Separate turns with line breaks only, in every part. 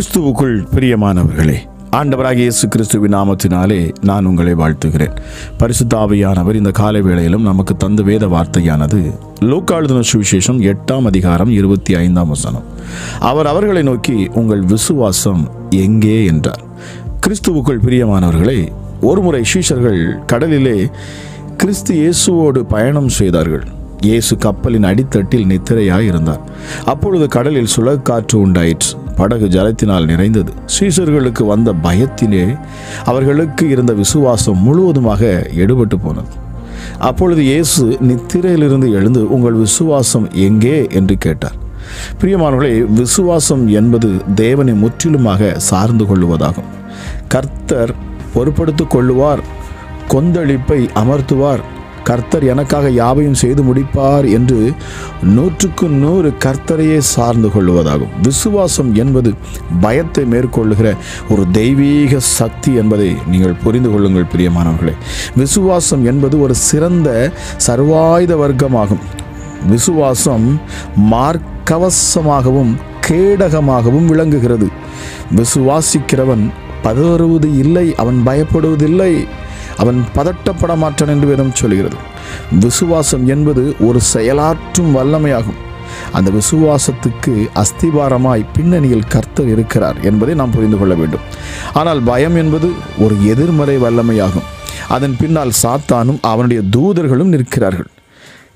கிறிஸ்துவுக்குள் பிரியமானவர்களே, ஆண்டவராகிய இயேசு கிறிஸ்துவின் நாமத்தினாலே நான் உங்களை வாழ்த்துகிறேன். பரிசுத்த ஆவியானவர் இந்த காலை வேளையிலும் நமக்கு தந்த வேத வார்த்தையானது லூக்கா எழுதின சுவிசேஷம் 8ஆம் அதிகாரம் 25ஆம் வசனம். அவர் அவர்களை நோக்கி, உங்கள் விசுவாசம் எங்கே என்றார். கிறிஸ்துவுக்குள் பிரியமானவர்களே, ஒருமுறை சீஷர்கள் கடலிலே கிறிஸ்து இயேசுவோடு பயணம் செய்தார்கள். இயேசு கப்பலின் அடித்தட்டில் நித்திரையாய் இருந்தார். அப்பொழுது கடலில் சுழற்காற்று உண்டாயிற்று. படகு ஜலத்தினால் நிறைந்தது. சீஷர்களுக்கு வந்த பயத்திலே அவர்களுக்கு இருந்த விசுவாசம் முழுவதுமாக எடுபட்டு போனது. அப்பொழுது இயேசு நித்திரையிலிருந்து எழுந்து, உங்கள் விசுவாசம் எங்கே என்று கேட்டார். பிரியமானவர்களே, விசுவாசம் என்பது தேவனை முற்றிலுமாக சார்ந்து கொள்ளுவதாகும். கர்த்தர் பொறுப்படுத்திக் கொள்ளுவார், கொந்தளிப்பை அமர்த்துவார், கர்த்தர் எனக்காக யாவையும் செய்து முடிப்பார் என்று 100க்கு 100 கர்த்தரையே சார்ந்து கொள்வதாகும். விசுவாசம் என்பது பயத்தை மேற்கொள்ளுகிற ஒரு தெய்வீக சக்தி என்பதை நீங்கள் புரிந்து கொள்ளுங்கள் பிரியமானவர்களே. விசுவாசம் என்பது ஒரு சிறந்த சர்வாயுத வர்க்கமாகும். விசுவாசம் மார்க்கவசமாகவும் கேடகமாகவும் விளங்குகிறது. விசுவாசிக்கிறவன் பதறுவது இல்லை, அவன் பயப்படுவதில்லை, அவன் பதட்டப்பட மாட்டான் என்று வேதம் சொல்கிறது. விசுவாசம் என்பது ஒரு செயலாற்றும் வல்லமையாகும். அந்த விசுவாசத்துக்கு அஸ்திபாரமாய் பின்னணியில் கர்த்தர் இருக்கிறார் என்பதை நாம் புரிந்து கொள்ள வேண்டும். ஆனால் பயம் என்பது ஒரு எதிர்மறை வல்லமையாகும். அதன் பின்னால் சாத்தானும் அவனுடைய தூதர்களும் நிற்கிறார்கள்.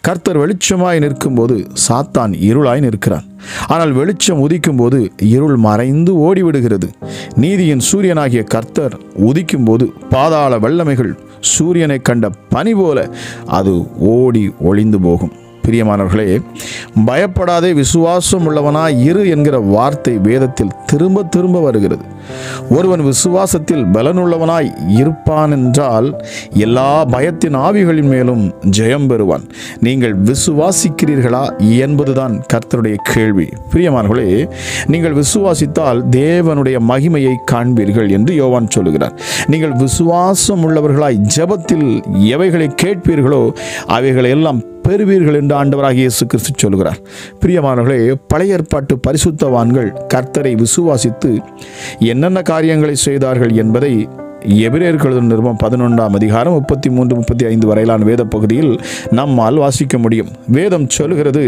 கர்த்தர் வெளிச்சமாய் நிற்கும்போது சாத்தான் இருளாய் நிற்கிறான். ஆனால் வெளிச்சம் உதிக்கும் போது இருள் மறைந்து ஓடிவிடுகிறது. நீதியின் சூரியனாகிய கர்த்தர் உதிக்கும் போது பாதாள வல்லமைகள் சூரியனை கண்ட பனி போல அது ஓடி ஒளிந்து போகும். பிரியமானவர்களே, பயப்படாதே, விசுவாசம் உள்ளவனாய் இரு என்கிற வார்த்தை வேதத்தில் திரும்ப திரும்ப வருகிறது. ஒருவன் விசுவாசத்தில் பலனுள்ளவனாய் இருப்பான் என்றால் எல்லா பயத்தின் ஆவிகளின் மேலும் ஜெயம் பெறுவான். நீங்கள் விசுவாசிக்கிறீர்களா என்பதுதான் கர்த்தருடைய கேள்வி. பிரியமானவர்களே, நீங்கள் விசுவாசித்தால் தேவனுடைய மகிமையை காண்பீர்கள் என்று யோவான் சொல்லுகிறார். நீங்கள் விசுவாசம் உள்ளவர்களாய் ஜெபத்தில் எவைகளை கேட்பீர்களோ அவைகளை எல்லாம் பெறுவீர்கள் என்று ஆண்டவராகிய இயேசு கிறிஸ்து சொல்கிறார். பிரியமானவர்களே, பழைய ஏற்பாட்டு பரிசுத்தவான்கள் கர்த்தரை விசுவாசித்து என்னென்ன காரியங்களை செய்தார்கள் என்பதை எபிரேயர் நிருபம் 11ஆம் அதிகாரம் 33-35 வரையிலான வேத பகுதியில் நம்மால் வாசிக்க முடியும். வேதம் சொல்கிறது,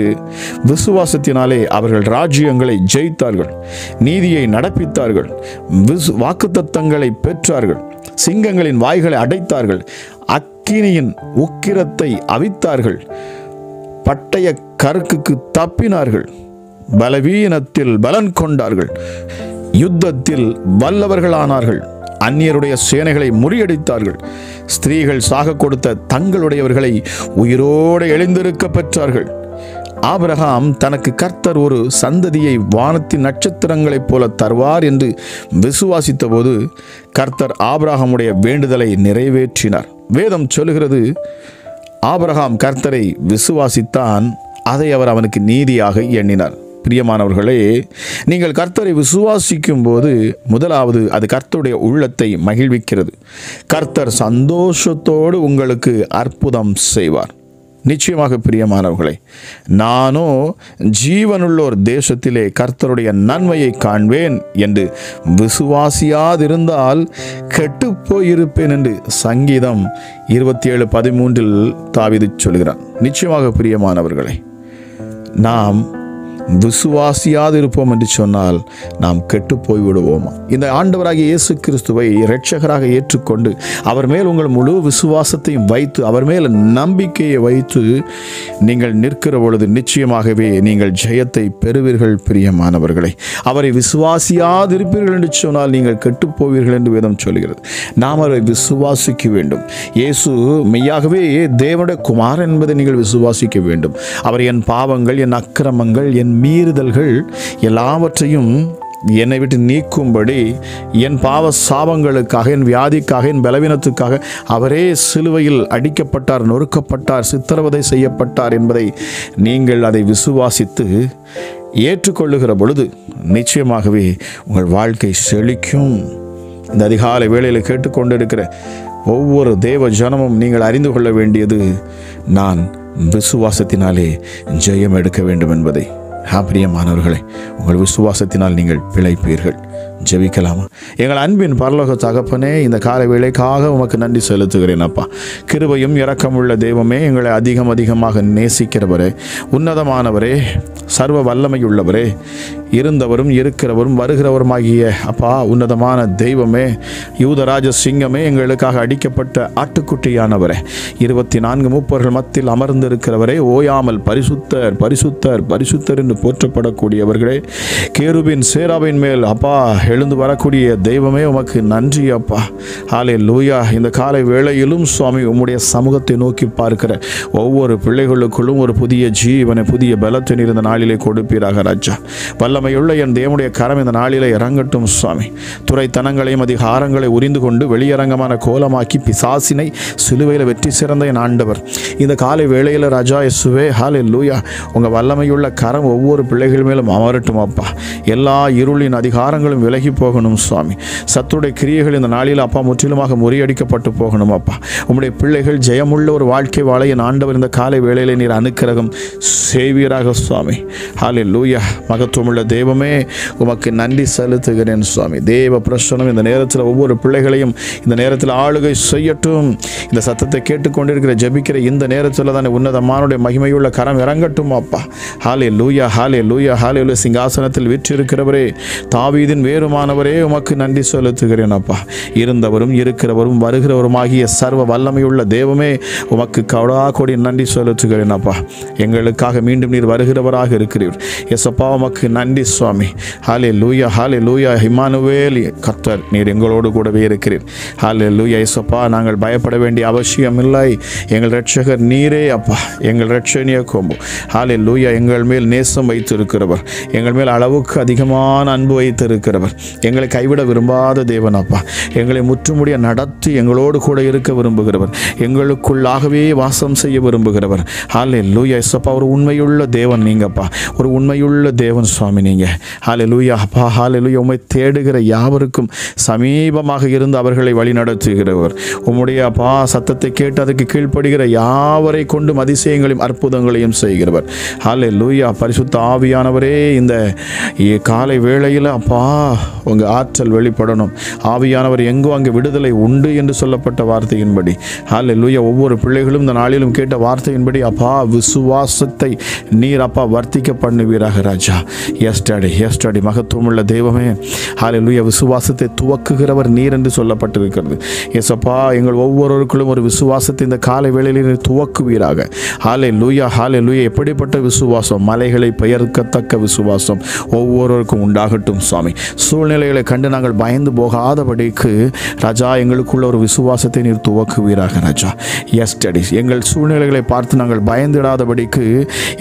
விசுவாசத்தினாலே அவர்கள் ராஜ்யங்களை ஜெயித்தார்கள், நீதியை நடப்பித்தார்கள், வாக்குத்தத்தங்களை பெற்றார்கள், சிங்கங்களின் வாய்களை அடைத்தார்கள், அக்கினியின் உக்கிரத்தை அவித்தார்கள், பட்டய கருக்குக்கு தப்பினார்கள், பலவீனத்தில் பலன் கொண்டார்கள், யுத்தத்தில் வல்லவர்களானார்கள், அந்நியருடைய சேனைகளை முறியடித்தார்கள், ஸ்திரீகள் சாக கொடுத்த தங்களுடையவர்களை உயிரோடு எழுந்திருக்க பெற்றார்கள். ஆபிரகாம் தனக்கு கர்த்தர் ஒரு சந்ததியை வானத்தின் நட்சத்திரங்களைப் போல தருவார் என்று விசுவாசித்த போது கர்த்தர் ஆபிரகாமுடைய வேண்டுதலை நிறைவேற்றினார். வேதம் சொல்லுகிறது, ஆபிரகாம் கர்த்தரை விசுவாசித்தான், அதை அவர் அவனுக்கு நீதியாக எண்ணினார். பிரியமானவர்களே, நீங்கள் கர்த்தரை விசுவாசிக்கும் போது முதலாவது அது கர்த்தருடைய உள்ளத்தை மகிழ்விக்கிறது. கர்த்தர் சந்தோஷத்தோடு உங்களுக்கு அற்புதம் செய்வார். நிச்சயமாக பிரியமானவர்களே, நானோ ஜீவனுள்ளோர் தேசத்திலே கர்த்தருடைய நன்மையை காண்பேன் என்று விசுவாசியாதிருந்தால் கெட்டு போயிருப்பேன் என்று சங்கீதம் 27:13 தாவீது சொல்கிறான். நிச்சயமாக பிரியமானவர்களே, நாம் விசுவாசியாதிருப்போம் என்று சொன்னால் நாம் கெட்டு போய்விடுவோமா? இந்த ஆண்டவராகிய இயேசு கிறிஸ்துவை இரட்சகராக ஏற்றுக்கொண்டு அவர் மேல் உங்கள் முழு விசுவாசத்தையும் வைத்து அவர் மேல் நம்பிக்கையை வைத்து நீங்கள் நிற்கிற பொழுது நிச்சயமாகவே நீங்கள் ஜெயத்தை பெறுவீர்கள். பிரியமானவர்களை, அவரை விசுவாசியாதிருப்பீர்கள் என்று சொன்னால் நீங்கள் கெட்டு போவீர்கள் என்று வேதம் சொல்கிறது. நாம் அவரை விசுவாசிக்க வேண்டும். இயேசு மெய்யாகவே தேவனுடைய குமாரன் என்பதை நீங்கள் விசுவாசிக்க வேண்டும். அவர் என் பாவங்கள், என் அக்கிரமங்கள், என் மீறுதல்கள் எல்லாவற்றையும் என்னை விட்டு நீக்கும்படி என் பாவ சாபங்களுக்காக, என் வியாதிக்காக, என் பலவீனத்துக்காக அவரே சிலுவையில் அடிக்கப்பட்டார், நொறுக்கப்பட்டார், சித்திரவதை செய்யப்பட்டார் என்பதை நீங்கள் அதை விசுவாசித்து ஏற்றுக்கொள்ளுகிற பொழுது நிச்சயமாகவே உங்கள் வாழ்க்கை செழிக்கும். இந்த அதிகாலை வேளையில் கேட்டுக்கொண்டிருக்கிற ஒவ்வொரு தேவ ஜனமும் நீங்கள் அறிந்து கொள்ள வேண்டியது, நான் விசுவாசத்தினாலே ஜெயம் எடுக்க வேண்டும் என்பதை. பிரியமானவர்களே, உங்கள் விசுவாசத்தினால் நீங்கள் பிழைப்பீர்கள். ஜெபிக்கலாமா? எங்கள் அன்பின் பரலோக தகப்பனே, இந்த காலை வேளைக்காக உமக்கு நன்றி செலுத்துகிறேன் அப்பா. கிருபையும் இரக்கமுள்ள தெய்வமே, எங்களை அதிகமாக நேசிக்கிறவரே, உன்னதமானவரே, சர்வ வல்லமையுள்ளவரே, இருந்தவரும் இருக்கிறவரும் வருகிறவருமாகிய அப்பா உன்னதமான தெய்வமே, யூதராஜ சிங்கமே, எங்களுக்காக அடிக்கப்பட்ட ஆட்டுக்குட்டியானவரே, 24 மூப்பர்கள் மத்தியில் அமர்ந்திருக்கிறவரே, ஓயாமல் பரிசுத்தர் பரிசுத்தர் பரிசுத்தர் என்று போற்றப்படக்கூடியவர்களே, கேருபின் சேராவின் மேல் அப்பா எழுந்து வரக்கூடிய தெய்வமே, உமக்கு நன்றி அப்பா. ஹல்லேலூயா. இந்த காலை வேளையிலும் சுவாமி உம்முடைய சமூகத்தை நோக்கி பார்க்கிற ஒவ்வொரு பிள்ளைகளுக்குள்ளும் ஒரு புதிய ஜீவனை, புதிய பலத்தை இருந்த நாளிலே கொடுப்பீராக ராஜா. வல்லமையுள்ள என் தேவனுடைய கரம் இந்த நாளிலே இறங்கட்டும் சுவாமி. துறைத்தனங்களையும் அதிகாரங்களை உரிந்து கொண்டு வெளியரங்கமான கோலமாக்கி பிசாசினை சிலுவையில் வெற்றி சிறந்த என் ஆண்டவர், இந்த காலை வேளையில் ராஜா இயேசுவே, ஹல்லேலூயா, உங்கள் வல்லமையுள்ள கரம் ஒவ்வொரு பிள்ளைகள் மேலும் அமரட்டும் அப்பா. எல்லா இருளின் அதிகாரங்களும் விலகி போகணும் சுவாமி. சத்துடைய கிரியைகள் இந்த நாளில் அப்பா முற்றிலுமாக முறியடிக்கப்பட்டு போகணும் அப்பா. உம்முடைய பிள்ளைகள் ஜெயமுள்ள ஒரு வாழ்க்கை வாழ என் ஆண்டவர் இந்த காலை வேளையிலே நீர் அனுக்கிரகம் செய்வீராக சுவாமி. ஹல்லேலூயா. மகத்துவமுள்ள தெய்வமே, உமக்கு நன்றி செலுத்துகிறேன் சுவாமி. தேவ பிரசன்னம் இந்த நேரத்தில் ஒவ்வொரு பிள்ளைகளையும் இந்த நேரத்தில் ஆளுகை செய்யட்டும். இந்த சத்தத்தை கேட்டுக்கொண்டிருக்கிற ஜெபிக்கிற இந்த நேரத்தில் தானே உன்னதமானுடைய மகிமையுள்ள கரம் இறங்கட்டும் அப்பா. ஹல்லேலூயா ஹல்லேலூயா ஹல்லேலூயா. சிங்காசனத்தில் வீற்றிருக்கிறவரே, தாவீதின் வேறுமானவரே, உமக்கு நன்றி செலுத்துகிறேன் அப்பா. இருந்தவரும் இருக்கிறவரும் வருகிறவருமாகிய சர்வ வல்லமையுள்ள தெய்வமே, உமக்கு கோடி நன்றி செலுத்துகிறேன் அப்பா. எங்களுக்காக மீண்டும் நீர் வருகிறவராக இருக்கிறீர் எசப்பா, உமக்கு நன்றி சுவாமி. ஹல்லேலூயா ஹல்லேலூயா. இம்மானுவேல், கர்த்தர் நீர் எங்களோடு கூடவே இருக்கிறீர். ஹல்லேலூயா. எசப்பா, நாங்கள் பயப்பட வேண்டிய அவசியம் இல்லை. எங்கள் இரட்சகர் நீரே அப்பா, எங்கள் இரட்சணிய கொம்பு. ஹல்லேலூயா. எங்கள் மேல் நேசம் வைத்திருக்கிறவர், எங்கள் மேல் அளவுக்கு அதிகமான அன்பு வைத்திருக்கிறவர், எங்களை கைவிட விரும்பாத தேவன் அப்பா. எங்களை முற்றுமுடிய நடத்தி எங்களோடு கூட இருக்க விரும்புகிறவர், எங்களுக்குள்ளாகவே வாசம் செய்ய விரும்புகிறவர். ஹல்லேலூயா. எசப்பா, ஒரு உண்மையுள்ள தேவன் நீங்கப்பா, ஒரு உண்மையுள்ள தேவன் சுவாமி நீங்க. ஹல்லேலூயா அப்பா. ஹல்லேலூயா. உம்மை தேடுகிற யாவருக்கும் சமீபமாக இருந்து அவர்களை வழி நடத்துகிறவர். உம்முடைய அப்பா சத்தத்தை கேட்டு அதற்கு கீழ்ப்படுகிற யாவரை கொண்டும் அதிசயங்களையும் அற்புதங்களையும் செய்கிறவர். ஹல்லேலூயா. பரிசுத்த ஆவியானவரே, இந்த காலை வேளையில் அப்பா உங்கள் ஆற்றல் வெளிப்படணும். ஆவியானவர் எங்கோ அங்கே விடுதலை உண்டு என்று சொல்லப்பட்ட வார்த்தையின்படி ஹல்லேலூயா, ஒவ்வொரு பிள்ளைகளும் இந்த நாளிலும் கேட்ட வார்த்தையின்படி அப்பா விசுவாசத்தை நீர் அப்பா வர்த்திக்க பண்ணுவீராக ராஜா. எஸ்டடி மகத்துவமுள்ள தெய்வமே, ஹல்லேலூயா, விசுவாசத்தை துவக்குகிறவர் நீர் என்று சொல்லப்பட்டிருக்கிறது. எஸ்அப்பா, எங்கள் ஒவ்வொருவருக்குள்ளும் ஒரு விசுவாசத்தை இந்த காலை வேளையில் துவக்குவீராக. ஹல்லேலூயா ஹல்லேலூயா. எப்படிப்பட்ட விசுவாசம்? மலைகளை பெயர்க்கத்தக்க விசுவாசம் ஒவ்வொருவருக்கும் உண்டாகட்டும் சுவாமி. சூழ்நிலைகளை கண்டு நாங்கள் பயந்து போகாதபடிக்கு ராஜா எங்களுக்குள்ள ஒரு விசுவாசத்தை நீர் துவக்குவீராக ராஜா. எஸ்டடி, எங்கள் சூழ்நிலைகளை பார்த்து நாங்கள் பயந்திடாதபடிக்கு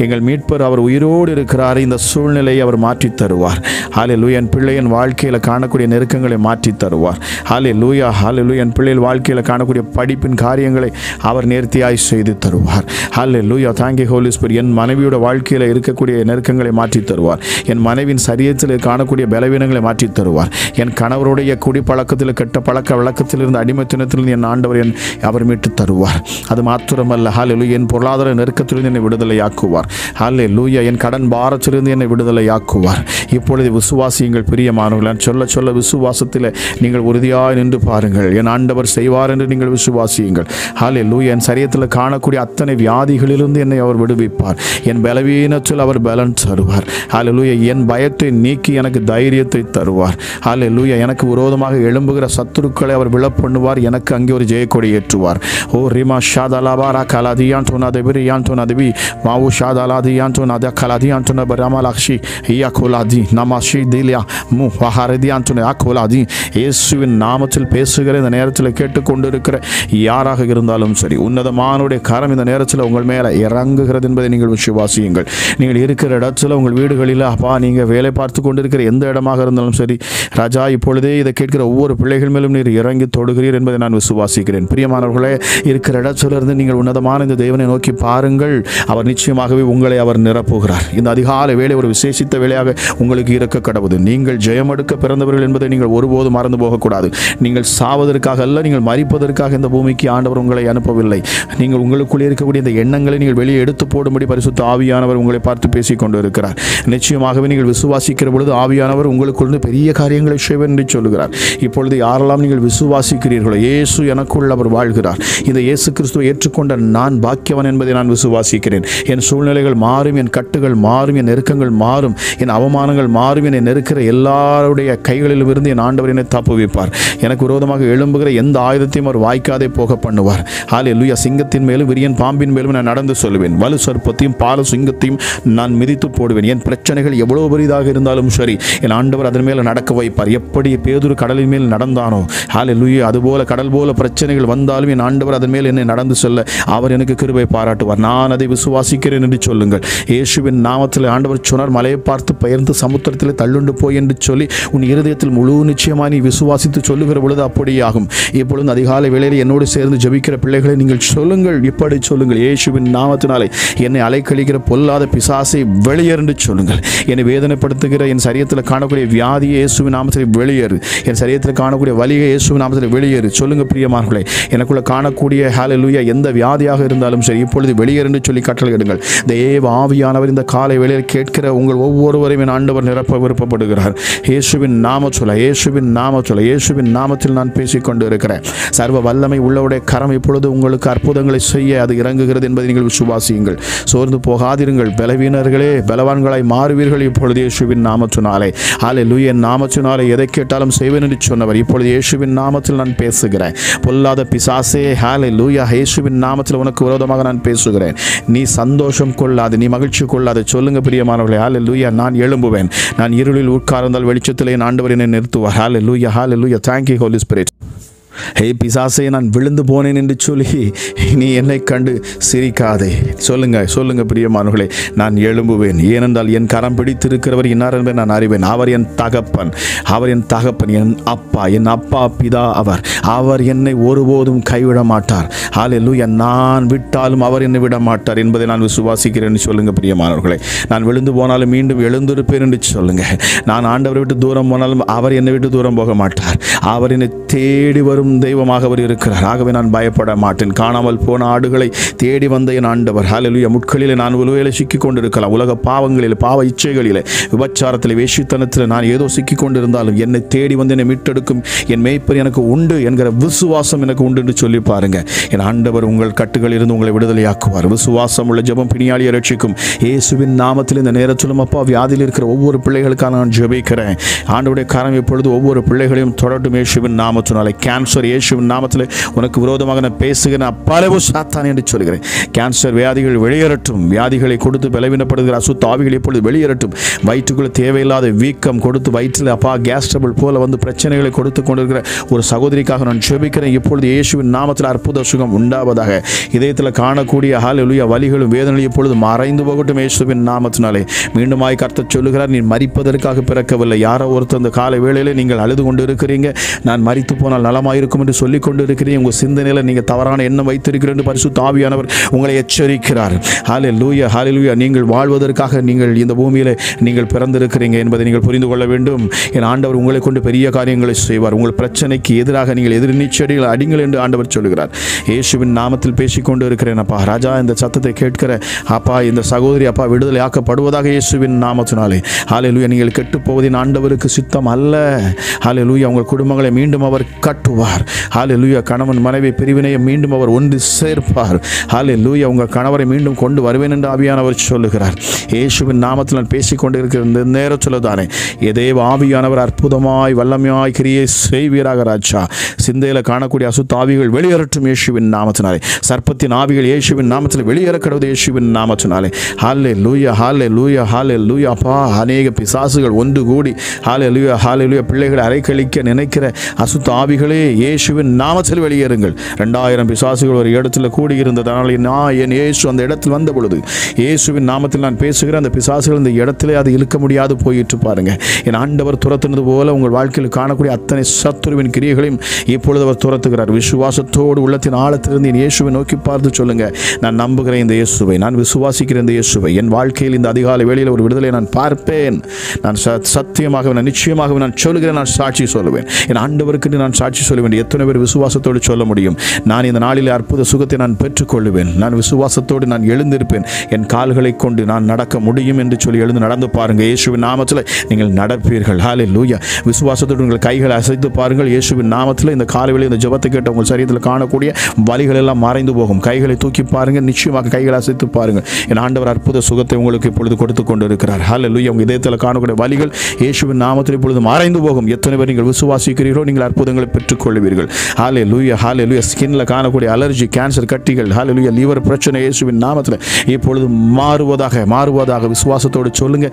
எங்கள் மீட்பர் அவர் உயிரோடு இருக்கிறார். இந்த சூழ்நிலையை அவர் மாற்றி தருவார். ஹல்லேலூயா. என் பிள்ளையின் வாழ்க்கையில் காணக்கூடிய நெருக்கங்களை மாற்றி தருவார். ஹல்லேலூயா ஹல்லேலூயா. என் பிள்ளையின் வாழ்க்கையில் காணக்கூடிய படிப்பின் காரியங்களை அவர் நேர்த்தியாய் செய்து தருவார். Hallelujah. Thank you Holy Spirit. என் மனைவியோட வாழ்க்கையில் இருக்கக்கூடிய நெருக்கங்களை மாற்றி தருவார். என் மனைவியின் சரீரத்தில் காணக்கூடிய பலவீனங்களை மாற்றி தருவார். என் கணவருடைய குடிப்பழக்கத்தில், கெட்ட பழக்க வழக்கத்திலிருந்து, அடிமைத்தனத்திலிருந்து என் ஆண்டவர் அவர் மீட்டு தருவார். அது மாத்திரமல்ல, ஹல்லேலூயா, என் பொருளாதார நெருக்கத்திலிருந்து என்னை விடுதலையாக்குவார். ஹல்லேலூயா. என் கடன் பாரத்திலிருந்து என்னை விடுதலையாக்குவார். இப்பொழுது விசுவாசியுங்கள் பிரியமானவர்கள். சொல்ல சொல்ல விசுவாசத்தில் நீங்கள் உறுதியாக நின்று பாருங்கள். என் ஆண்டவர் செய்வார் என்று நீங்கள் விசுவாசியுங்கள். ஹல்லேலூயா. என் சரீரத்தில் காணக்கூடிய அத்தனை வியாதிகளிலிருந்து என்னை அவர் விடுவிப்பார். என் பலவீனத்தில் அவர் பலன் தருவார். ஹல்லேலூயா. என் பயத்தை நீக்கி எனக்கு தைரியத்தை தருவார். ஹல்லேலூயா. எனக்கு விரோதமாக எழும்புகிற சத்துருக்களை அவர் விழப்பண்ணுவார். எனக்கு அங்கே ஒரு ஜெயக்கொடி ஏற்றுவார். ஓ ரிமா ஷாதலாபாரா கலாதியான் தோனாதெபிரியான் தோனாதெபி மாவு ஷாதலாதியான் தோனாத கலாதியான் தோன பராமலாக்ஷி ஐயா கோலாதி நமாஷி திலியா மு வஹாரதியான் தோன கோலாதி. இயேசுவின் நாமத்தில் பேசுகிற இந்த நேரத்தில் கேட்டுக்கொண்டிருக்கிற யாராக இருந்தாலும் சரி, உன்னதமானுடைய கரம் இந்த நேரத்தில் உங்கள் மேலே இறங்குகிறது என்பதை நீங்கள் விசுவாசியுங்கள். நீங்கள் இருக்கிற இடத்துல, உங்கள் வீடுகளில் அப்பா, நீங்கள் வேலை பார்த்து கொண்டிருக்கிற எந்த இடமாக இருந்தாலும் சரி ராஜா, இப்பொழுதே இதை கேட்கிற ஒவ்வொரு பிள்ளைகள் மேலும் நீர் இறங்கி தொடுகிறீர் என்பதை நான் விசுவாசிக்கிறேன். பிரியமானவர்களே, இருக்கிற இடத்திலிருந்து நீங்கள் உன்னதமான இந்த தேவனை நோக்கி பாருங்கள். அவர் நிச்சயமாகவே உங்களை அவர் நிரப்புகிறார். இந்த அதிகாலை வேலை ஒரு விசேஷித்த வேலையாக உங்களுக்கு இருக்க கடவுது. நீங்கள் ஜெயமெடுக்க பிறந்தவர்கள் என்பதை நீங்கள் ஒருபோதும் மறந்து போகக்கூடாது. நீங்கள் சாவதற்காக அல்ல, நீங்கள் மரிப்பதற்காக இந்த பூமிக்கு ஆண்டவர் உங்களை அனுப்பவில்லை. நீங்கள் உங்களுக்குள்ளே இருக்கக்கூடிய இந்த எண்ணங்களை நீங்கள் வெளியே எடுத்து போடும்படி பரிசுத்த ஆவியானவர் உங்களை பார்த்து பேசிக் கொண்டு இருக்கிறார். நிச்சயமாகவே நீங்கள் விசுவாசிக்கிற பொழுது ஆவியானவர் உங்களுக்குள் கொண்டு பெரிய காரியங்களை செய்வேன் என்று சொல்லுகிறார். இப்பொழுது யாரெல்லாம் நீங்கள் விசுவாசிக்கிறீர்களோ, இயேசு எனக்குள் அவர் வாழ்கிறார், இந்த இயேசு கிறிஸ்துவை ஏற்றுக்கொண்ட நான் பாக்கியவன் என்பதை நான் விசுவாசிக்கிறேன். என் சூழ்நிலைகள் மாறும், என் கட்டுகள் மாறும், என் நெருக்கங்கள் மாறும், என் அவமானங்கள் மாறும், என்னை நெருக்கிற எல்லாருடைய கைகளிலும் இருந்து என் ஆண்டவர் என்னை தப்புவிப்பார். எனக்கு விரோதமாக எழும்புகிற எந்த ஆயுதத்தையும் அவர் வாய்க்காதே போக பண்ணுவார். ஹல்லேலூயா. சிங்கத்தின் மேலும் விரியன் பாம்பின் மேலும் நான் நடந்து சொல்லுவேன், வலு சர்ப்பத்தையும் பால சிங்கத்தையும் நான் மிதித்து போடுவேன். என் பிரச்சனைகள் எவ்வளவு பெரிதாக இருந்தாலும் சரி, என் ஆண்டவர் அதன் மேலே நடக்க வைப்பார். எப்படி பேதுரு கடலின் மேல் நடந்தானோ, ஹல்லேலூயா, அதுபோல கடல் போல பிரச்சனைகள் வந்தாலும் என் ஆண்டவர் அதன் மேல் என்னை நடந்து செல்ல அவர் எனக்கு கிருபை பாராட்டுவார். நான் அதை விசுவாசிக்கிறேன் என்று சொல்லுங்கள். இயேசுவின் நாமத்தில் ஆண்டவர் சொன்னார், மலையை பார்த்து பெயர்ந்து சமுத்திரத்தில் தள்ளுண்டு போய் என்று சொல்லி உன் இருதயத்தில் முழு நிச்சயமாக நீ விசுவாசித்து சொல்லுகிற பொழுது அப்படியாகும். இப்பொழுது அதிகாலை வேளையில் என்னோடு சேர்ந்து ஜெபிக்கிற பிள்ளைகளை நீங்கள் சொல்லுங்கள், இப்படி சொல்லுங்கள், இயேசுவின் நாமத்தினாலே என்னை அலைக்கழிக்கிற பொல்லாத பிசாசை வெளியேறு என்று சொல்லுங்கள். என்னை வேதனைப்படுத்துகிற என் சரீரத்தில் காணக்கூடிய வியாதியை இயேசுவின் நாமத்தில் வெளியேறு, என் சரீரத்தில் காணக்கூடிய வலியை இயேசுவின் நாமத்தில் வெளியேறு. சொல்லுங்க பிரியமானவர்களே, எனக்குள்ள காணக்கூடிய ஹல்லேலூயா எந்த வியாதியாக இருந்தாலும் சரி இப்பொழுது வெளியேறு என்று சொல்லி கட்டளையிடுங்கள். தேவ ஆவியானவர் இந்த காலை வேளையில் கேட்கிற உங்கள் ஒவ்வொருவரையும் என் ஆண்டவர் நிரப்ப விருப்பப்படுகிறார். இயேசுவின் நாமத்தில், இயேசுவின் நாமத்தில், இயேசுவின் நாமத்தில் நான் பேசிக்கொண்டு இருக்கிறேன். சர்வ வல்லமை உள்ளவருடைய கரம் இப்பொழுது உங்களுக்கு அற்புதங்களை செய்ய அது இறங்குகிறது என்பதை நீங்கள் விசுவாசியுங்கள். சோர்ந்து போகாதிருங்கள். பலவீனர்களே பலவான்களாய் மாறுவீர்கள் இப்பொழுது இயேசுவின் நாமத்தினாலே. ஹல்லேலூயா. நாமத்தினாலே எதை கேட்டாலும் செய்வேன் என்று சொன்னவர் இப்பொழுது இயேசுவின் நாமத்தில் நான் பேசுகிறேன். பொல்லாத பிசாசே, ஹல்லேலூயா, இயேசுவின் நாமத்தில் உனக்கு விரோதமாக நான் பேசுகிறேன். நீ சந்தோஷம் கொள்ளாது, நீ மகிழ்ச்சி கொள்ளாது. சொல்லுங்க பிரியமானவர்களே, ஹல்லேலூயா. நான் எழும்புவேன், நான் இருளில் உட்கார்ந்தால் வெளிச்சத்திலே என் ஆண்டவர் என்னை நிறுத்துவார். ஹல்லேலூயா, ஹல்லேலூயா. Thank you Holy Spirit. ஹே பிசாசே, நான் விழுந்து போனேன் என்று சொல்லி நீ என்னை கண்டு சிரிக்காதே. சொல்லுங்க பிரியமானவர்களே, நான் எழும்புவேன். ஏனென்றால் என் கரம் பிடித்திருக்கிறவர் இன்னார் என்பதை நான் அறிவேன். அவர் என் தகப்பன், என் அப்பா பிதா. அவர் என்னை ஒருபோதும் கைவிட மாட்டார். ஹல்லேலூயா. நான் விட்டாலும் அவர் என்னை விட மாட்டார் என்பதை நான் விசுவாசிக்கிறேன். சொல்லுங்க பிரியமானவர்களே, நான் விழுந்து போனாலும் மீண்டும் எழுந்திருப்பேன் என்று சொல்லுங்க. நான் ஆண்டவரை விட்டு தூரம் போனாலும் அவர் என்னை விட்டு தூரம் போக மாட்டார். அவர் என்னை தேடி வரும் தெய்வமாக அவர் இருக்கிறார். ஆகவே நான் பயப்பட மாட்டேன். காணாமல் போன ஆடுகளை தேடி வந்த என் ஆண்டவர். ஹல்லேலூயா. முட்களிலே நான் ஒருவேளை சிக்கி கொண்டிருக்கலாம், உலக பாவங்களில், பாவ இச்சைகளிலே, விபச்சாரத்தில், வேசித்தனத்தில் நான் ஏதோ சிக்கி கொண்டிருந்தாலும் என்னை தேடி வந்து என்னை மீட்டெடுக்கும் என் மேய்ப்பர் எனக்கு உண்டு என்கிற விசுவாசம் எனக்கு உண்டு என்று சொல்லி பாருங்க. என் ஆண்டவர் உங்கள் கட்டுகளில் இருந்து உங்களை விடுதலையாக்குவார். விசுவாசம் உள்ள ஜெபம் பிணியாளியை ரட்சிக்கும். இயேசுவின் நாமத்தில் இந்த நேரத்திலும் அப்பா, வியாதியில் இருக்கிற ஒவ்வொரு பிள்ளைகளுக்காக நான் ஜெபிக்கிறேன். ஆண்டவருடைய கரம் இப்பொழுது ஒவ்வொரு பிள்ளைகளையும் தொடட்டும் இயேசுவின் நாமத்தினாலே. கேன்சர் இயேசுவின் நாமத்தில் உனக்கு விரோதமாக நான் பேசுகிறேன், அப்பாலேவோ சாத்தானே என்று சொல்கிறேன். கேன்சர் வியாதிகள் வெளியேறட்டும். வியாதிகளை கொடுத்து பலவீனப்படுகிற அசுத்த ஆவிகள் இப்பொழுது வெளியேறட்டும். வயிற்றுக்குள்ள தேவையில்லாத வீக்கம் கொடுத்து வயிற்றில் அப்பா கேஸ் ட்ரபிள் போல வந்து பிரச்சனைகளை கொடுத்து கொண்டிருக்கிற ஒரு சகோதரிக்காக நான் ஜெபிக்கிறேன். இப்பொழுது இயேசுவின் நாமத்தில் அற்புத சுகம் உண்டாவதாக. இதயத்தில் காணக்கூடிய ஹல்லேலூயா வலிகளும் வேதனையும் இப்பொழுது மறைந்து போகட்டும் இயேசுவின் நாமத்தினாலே. மீண்டுமாய் கர்த்தர் சொல்லுகிறார், நீ மரிப்பதற்காக பிறக்கவில்லை. யாரோ ஒருத்தர் அந்த காலை வேளையிலே நீங்கள் அழுது கொண்டு இருக்கிறீங்க, நான் மரித்து போனால் நலமாயிருக்கும் என்று சொல்லிக் கொண்டு இருக்கிறீங்க. உங்கள் சிந்தனையில் நீங்கள் தவறான எண்ணம் வைத்திருக்கிறீர்கள் என்று பரிசுத்த ஆவியானவர் உங்களை எச்சரிக்கிறார். ஹல்லேலூயா, ஹல்லேலூயா. நீங்கள் வாழ்வதற்காக நீங்கள் இந்த பூமியிலே நீங்கள் பிறந்திருக்கிறீங்க என்பதை நீங்கள் புரிந்து கொள்ள வேண்டும். என் ஆண்டவர் உங்களை கொண்டு பெரிய காரியங்களை செய்வார். உங்கள் பிரச்சனைக்கு எதிராக நீங்கள் எதிர்நீச்சடிகள் அடிங்கள் என்று ஆண்டவர் சொல்லுகிறார். இயேசுவின் நாமத்தில் பேசிக்கொண்டு இருக்கிறேன் அப்பா. ராஜா, இந்த சத்தத்தை கேட்கிற அப்பா, இந்த சகோதரி அப்பா விடுதலை ஆக்கப்படுவதாக இயேசுவின் நாமத்தினாலே. ஹல்லேலூயா. நீங்கள் கெட்டு போவதின் ஆண்டவருக்கு சித்தம் அல்ல. ஹல்லேலூயா. உங்கள் குடும்பங்களை மீண்டும் அவர் கட்டுவார். ஹல்லேலூயா. கணவன் மனைவி பிரிவினையை மீண்டும் அவர் ஒன்று சேர்ப்பார். ஹல்லேலூயா. உங்கள் கணவரை மீண்டும் கொண்டு வருவேன் என்று ஆவியானவர் சொல்லுகிறார். இயேசுவின் நாமத்தில் நான் பேசிக்கொண்டிருக்கிற இந்த நேரத்தில் தானே தேவ ஆவியானவர் அற்புதமாய் வல்லமையாய் கிரியை செய்வீராக ராஜா. சிந்தையில் காணக்கூடிய அசுத்த ஆவிகள் வெளியேறட்டும் இயேசுவின் நாமத்தினாலே. சர்ப்பத்தின் ஆவிகள் இயேசுவின் நாமத்தில் வெளியேற கடவுது இயேசுவின் நாமத்தினாலே. ஹல்லேலூயா, ஹல்லேலூயா, ஹல்லேலூயா. அப்பா, அநேக பிசாசுகள் ஒன்று கூடி ஹல்லேலூயா, ஹல்லேலூயா பிள்ளைகளை அரைக்கழிக்க நினைக்கிற அசுத்த ஆவிகளே இயேசுவின் நாமத்தில் வெளியேறுங்கள். 2000 பிசாசுகள் ஒரு இடத்துல கூடியிருந்ததனால் என் இயேசு அந்த இடத்தில் வந்த பொழுது இயேசுவின் நாமத்தில் நான் பேசுகிறேன். அந்த பிசாசுகள் இந்த இடத்திலே அது இழுக்க முடியாது போயிட்டு பாருங்க. என் ஆண்டவர் துரத்துனது போல உங்கள் வாழ்க்கையில் காணக்கூடிய அத்தனை சத்துருவின் கிரியைகளையும் இப்பொழுது அவர் துரத்துகிறார். விசுவாசத்தோடு உள்ளத்தின் ஆழத்திலிருந்து என் இயேசுவை நோக்கி பார்த்து சொல்லுங்க, நான் நம்புகிறேன் இந்த இயேசுவை, நான் விசுவாசிக்கிறேன் இந்த இயேசுவை. என் வாழ்க்கையில் இந்த அதிகாலை வேளையில் ஒரு விடுதலை நான் பார்ப்பேன். நான் சத்தியமாக, நான் நிச்சயமாக நான் சொல்லுகிறேன், நான் சாட்சி சொல்லுவேன். என் ஆண்டவருக்கு நான் சாட்சி சொல்லுவேன். வேண்டும் என்று எத்தனை பேர் விசுவாசத்தோடு சொல்ல முடியும்? நான் இந்த நாளில் அற்புத சுகத்தை நான் பெற்றுக்கொள்வேன், நான் விசுவாசத்தோடு நான் எழுந்திருப்பேன், என் கால்களை கொண்டு நான் நடக்க முடியும் என்று சொல்லி எழுந்து நடந்து பாருங்கள். இயேசுவின் நாமத்தில் நீங்கள் நடப்பீர்கள். ஹல்லேலூயா. விசுவாசத்தோடு உங்கள் கைகளை அசைத்து பாருங்கள். இயேசுவின் நாமத்தில் இந்த காலையில் இந்த ஜெபத்தை கேட்ட உங்கள் சரீரத்தில் காணக்கூடிய வலிகள் எல்லாம் மறைந்து போகும். கைகளை தூக்கி பாருங்கள், நிச்சயமாக கைகளை அசைத்து பாருங்கள். என் ஆண்டவர் அற்புத சுகத்தை உங்களுக்கு இப்பொழுது கொடுத்து கொண்டு இருக்கிறார். ஹல்லேலூயா. உங்கள் இதயத்தில் காணக்கூடிய வலிகள் இயேசுவின் நாமத்தில் இப்பொழுது மறைந்து போகும். எத்தனை பேர் நீங்கள் விசுவாசிக்கிறீர்களோ நீங்கள் அற்புதங்களை பெற்றுக்கொள்வீர்கள். ஹல்லேலூயா. ஹல்லேலூயா. ஸ்கின்ல காணக்கூடிய அலர்ஜி, கேன்சர் கட்டிகள், ஹல்லேலூயா, லிவர் பிரச்சனை இயேசுவின் நாமத்தில் இப்பொழுது மாறுவதாக விசுவாசத்தோடு சொல்லுங்க.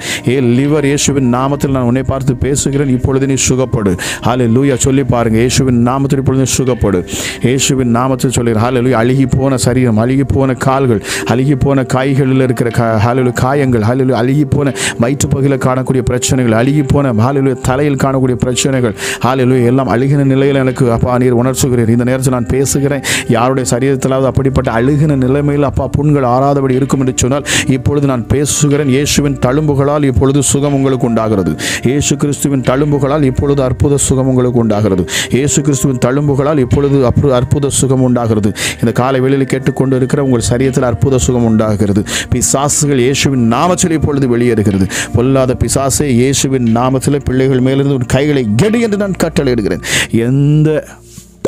லிவர், இயேசுவின் நாமத்தில் நான் உன்னை பார்த்து பேசுகிறேன், இப்பொழுது நீ சுகப்படு. ஹல்லேலூயா. சொல்லி பாருங்க. இயேசுவின் நாமத்தில் இப்பொழுது சுகப்படு. இயேசுவின் நாமத்தில் சொல்லி ஹல்லேலூயா. அழுகி போன சரீரம், அழுகி போன கால்கள், அழுகி போன கைகளில் இருக்கிற ஹல்லேலூயா காயங்கள், ஹல்லேலூயா, அழுகி போன வயிற்று பகுதியில் காணக்கூடிய பிரச்சனைகள், அழுகி போன ஹல்லேலூயா தலையில் காணக்கூடிய பிரச்சனைகள், ஹல்லேலூயா, எல்லாம் அழுகின நிலையில் எனக்கு அப்பா நீர் உணர்த்துகிறீர். இந்த நேரத்தில் நான் பேசுகிறேன். யாருடைய சரீரத்திலாவது அப்படிப்பட்ட அழுகின நிலைமையில் அப்பா புண்கள் ஆறாதபடி இருக்கும் என்று சொன்னால் இப்பொழுது நான் பேசுகிறேன். இயேசுவின் தழும்புகளால் இப்பொழுது சுகம் உங்களுக்கு உண்டாகிறது. இயேசு கிறிஸ்துவின் தழும்புகளால் இப்பொழுது அற்புத சுகம் உங்களுக்கு உண்டாகிறது. இயேசு கிறிஸ்துவின் தழும்புகளால் இப்பொழுது அற்புத சுகம் உண்டாகிறது. இந்த காலை வேளையில் கேட்டுக்கொண்டு இருக்கிற உங்கள் சரீரத்தில் அற்புத சுகம் உண்டாகிறது. பிசாசுகள் இயேசுவின் நாமத்தில் இப்பொழுது வெளியேறுகிறது. பொல்லாத பிசாசே, இயேசுவின் நாமத்தில் பிள்ளைகள் மேலிருந்து உன் கைகளை கெடு என்று நான் கட்டளையிடுகிறேன். எந்த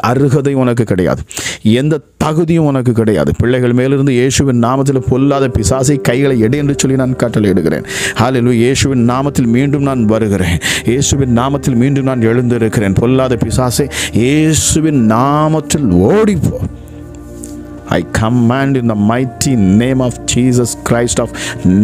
அருகதை உனக்கு கிடையாது, எந்த தகுதியும் உனக்கு கிடையாது. பிள்ளைகள் மேலிருந்து இயேசுவின் நாமத்தில் பொல்லாத பிசாசை கைகளை எடு என்று சொல்லி நான் கட்டளையிடுகிறேன். ஹல்லேலூயா. இயேசுவின் நாமத்தில் மீண்டும் நான் வருகிறேன். இயேசுவின் நாமத்தில் மீண்டும் நான் எழுந்திருக்கிறேன். பொல்லாத பிசாசை இயேசுவின் நாமத்தில் ஓடிப்போ. I command in the mighty name of Jesus Christ of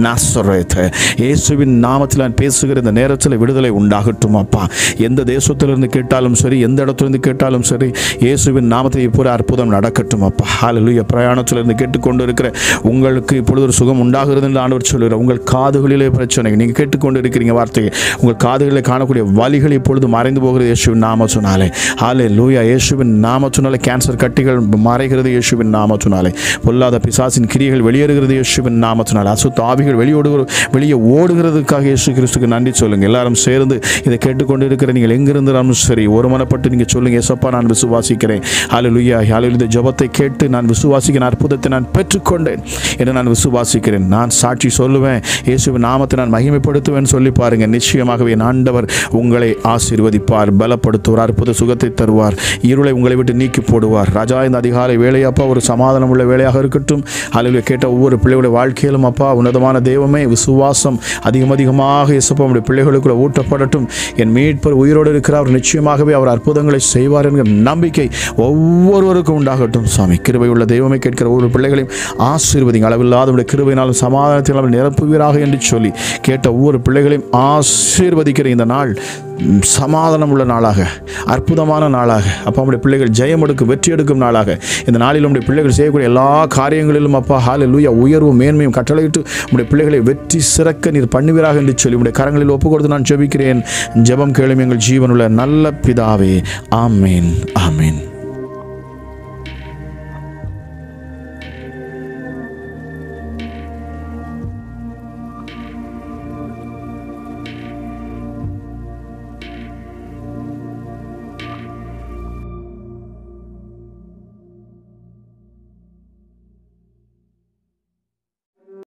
Nazareth. இயேசுவின் நாமத்தில் நான் பேசுகிற இந்த நேரத்தில் விடுதலை உண்டாகட்டும் அப்பா. எந்த தேசத்திலிருந்து கேட்டாலும் சரி, எந்த இடத்திலிருந்து கேட்டாலும் சரி, இயேசுவின் நாமத்தில் இப்போது அற்புதம் நடக்கட்டும் அப்பா. ஹல்லேலூயா. பிரயாணத்திலிருந்து கேட்டுக்கொண்டு இருக்கிற உங்களுக்கு இப்பொழுது ஒரு சுகம் உண்டாகிறது என்று ஆண்டவர் சொல்கிறார். உங்கள் காதுகளிலே பிரச்சனை, நீங்கள் கேட்டுக்கொண்டு இருக்கிறீங்க வார்த்தையை, உங்கள் காதுகளில் காணக்கூடிய வலிகள் இப்பொழுது மறைந்து போகிறது இயேசுவின் நாமத்தினாலே. ஹல்லேலூயா. இயேசுவின் நாமத்தினாலே கேன்சர் கட்டிகள் மறைகிறது இயேசுவின் நாமத்தினாலே. பொல்லாத பிசாசின் கிரியைகள் வெளியேறுகிறது இயேசுவின் நாமத்தினாலே. அசுத்த ஆவிகள் வெளியே ஓடுகிறதுக்காக இயேசு கிறிஸ்துக்கு நன்றி சொல்லுங்க. எல்லாரும் சேர்ந்து இதை கேட்டுக்கொண்டு இருக்கிற நீங்கள் எங்கிருந்தாலும் சரி ஒருமனப்பட்டு நீங்கள் சொல்லுங்க, ஏசப்பா நான் விசுவாசிக்கிறேன். ஹல்லேலூயா. ஹல்லேலூயா. இந்த ஜெபத்தை கேட்டு நான் விசுவாசிக்கிறேன், அற்புதத்தை நான் பெற்றுக்கொண்டேன் என்று நான் விசுவாசிக்கிறேன். நான் சாட்சி சொல்லுவேன், இயேசுவின் நாமத்தை நான் மகிமைப்படுத்துவேன் சொல்லி பாருங்க. நிச்சயமாகவே என் ஆண்டவர் உங்களை ஆசீர்வதிப்பார், பலப்படுத்துவார், அற்புத சுகத்தை தருவார், இருளை உங்களை விட்டு நீக்கி போடுவார். ராஜா, இந்த அதிகாலை வேளையப்பா ஒரு சமாதானம் உள்ள வேலையாக இருக்கட்டும். ஹல்லேலூயா. கேட்ட ஒவ்வொரு பிள்ளைகளுடைய வாழ்க்கையிலும் அப்பா உன்னதமான தெய்வமே விசுவாசம் அதிகமாக இயேசுப்பா உடைய பிள்ளைகளுக்குள்ள ஊட்டப்படட்டும். என் மீட்பர் உயிரோடு இருக்கிறார், நிச்சயமாகவே அவர் அற்புதங்களை செய்வார் என்கிற நம்பிக்கை ஒவ்வொருவருக்கும் உண்டாகட்டும். சாமி, கிருபை உள்ள தெய்வமே, கேட்கிற ஒவ்வொரு பிள்ளைகளையும் ஆசீர்வதிங்க. அளவில்லாத உடைய கிருபையினாலும் சமாதானத்தினாலும் நிரப்புவீராக என்று சொல்லி கேட்ட ஒவ்வொரு பிள்ளைகளையும் ஆசீர்வதிக்கிற இந்த நாள் சமாதானம் உள்ள நாளாக, அற்புதமான நாளாக அப்பா நம்முடைய பிள்ளைகள் ஜெயம் எடுக்கும், வெற்றி எடுக்கும் நாளாக இந்த நாளில் நம்முடைய பிள்ளைகள் செய்யக்கூடிய எல்லா காரியங்களிலும் அப்பா ஹல்லேலூயா உயர்வும் மேன்மையும் கட்டளையிட்டு நம்முடைய பிள்ளைகளை வெற்றி சிறக்க நீர் பண்ணுவீராக என்று சொல்லி உடைய கரங்களில் ஒப்பு கொடுத்து நான் ஜெபிக்கிறேன். ஜெபம் கேளும் எங்கள் ஜீவனுள்ள நல்ல பிதாவே. ஆமேன். ஆமேன்.